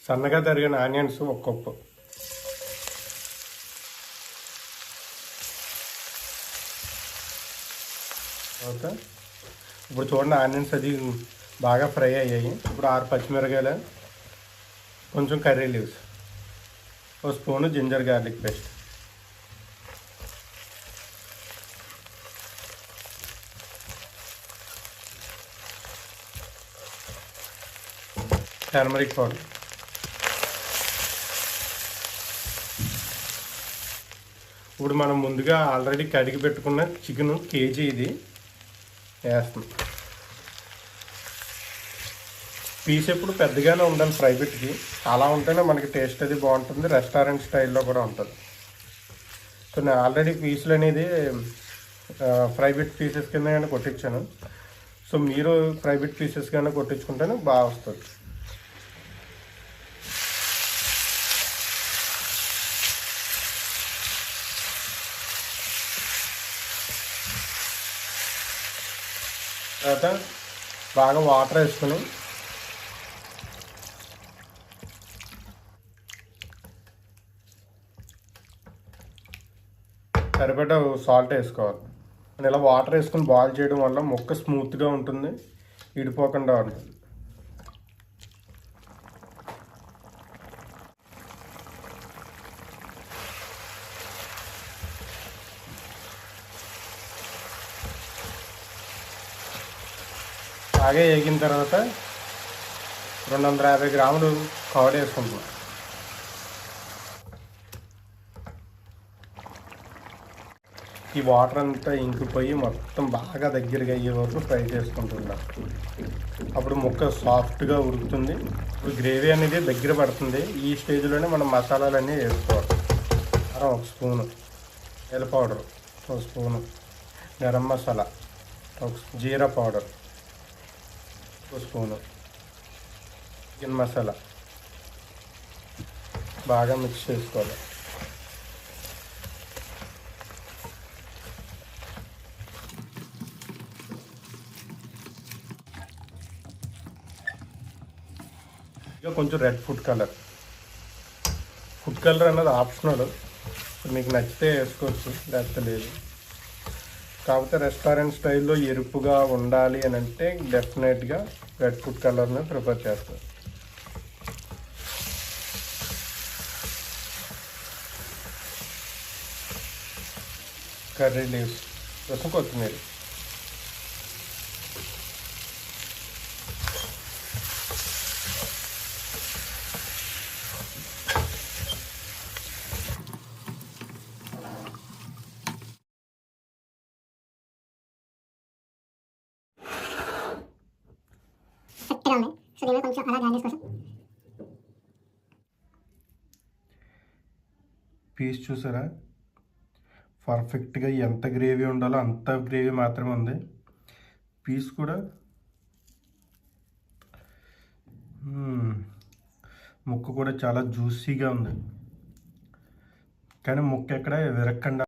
సన్నగా తరిగిన ఆనియన్స్ ఒక కప్పు, తర్వాత ఇప్పుడు చూడండి ఆనియన్స్ అది బాగా ఫ్రై అయ్యాయి. ఇప్పుడు 6 పచ్చిమిరకాయలు, కొంచెం కర్రీ లీవ్స్, ఒక spoon ginger garlic paste, turmeric powder, ఇప్పుడు మనం ముందుగా ఆల్రెడీ కడిగి పెట్టుకున్న చికెన్ కేజీ ఇది వేస్తాం. పీస్ ఎప్పుడు పెద్దగానే ఉండాలి ఫ్రై బిట్కి, అలా ఉంటేనే మనకి టేస్ట్ అది బాగుంటుంది, రెస్టారెంట్ స్టైల్లో కూడా ఉంటుంది. సో నేను ఆల్రెడీ పీసులు అనేది ఫ్రై బిట్ పీసెస్ కింద కానీ కొట్టించాను. సో మీరు ఫ్రై బిట్ పీసెస్ కానీ కొట్టించుకుంటేనే బాగా వస్తుంది. తర్వాత బాగా వాటర్ వేసుకుని సరిపడా సాల్ట్ వేసుకోవాలి. అండ్ ఇలా వాటర్ వేసుకుని బాయిల్ చేయడం వల్ల ముక్క స్మూత్గా ఉంటుంది, ఇడిపోకుండా ఉంటుంది. బాగా వేగిన తర్వాత 250 గ్రాములు కర్డ్ వేసుకుంటున్నాం. ఈ వాటర్ అంతా ఇంకిపోయి మొత్తం బాగా దగ్గరగా అయ్యే వరకు ఫ్రై చేసుకుంటున్నాం. అప్పుడు ముక్క సాఫ్ట్గా ఉడుకుతుంది. ఇప్పుడు గ్రేవీ అనేది దగ్గర పడుతుంది. ఈ స్టేజ్లోనే మనం మసాలాలన్నీ వేసుకోవాలి. ఒక స్పూను ఎల్ పౌడర్, ఒక స్పూను గరం మసాలా, ఒక జీరా పౌడర్, ఒక స్పూను చికెన్ మసాలా, బాగా మిక్స్ చేసుకోవాలి. ఇంకా కొంచెం రెడ్ ఫుడ్ కలర్ అన్నది ఆప్షనల్, మీకు నచ్చితే వేసుకోవచ్చు, లేకపోతే లేదు. కాకపోతే రెస్టారెంట్ స్టైల్లో ఎరుపుగా ఉండాలి అని అంటే డెఫినెట్గా రెడ్ ఫుడ్ కలర్ని ప్రిఫర్ చేస్తారు. కర్రీ లీవ్స్ కోసం కొత్తిమీర, సో దీనిలో కొంచెం అలా గార్నిష్ కోసం పీస్ చూసారా, పర్ఫెక్ట్గా ఎంత గ్రేవీ ఉండాలో అంత గ్రేవీ మాత్రమే ఉంది. పీస్ కూడా ముక్క కూడా చాలా జ్యూసీగా ఉంది, కానీ ముక్క ఎక్కడ విరక్కండి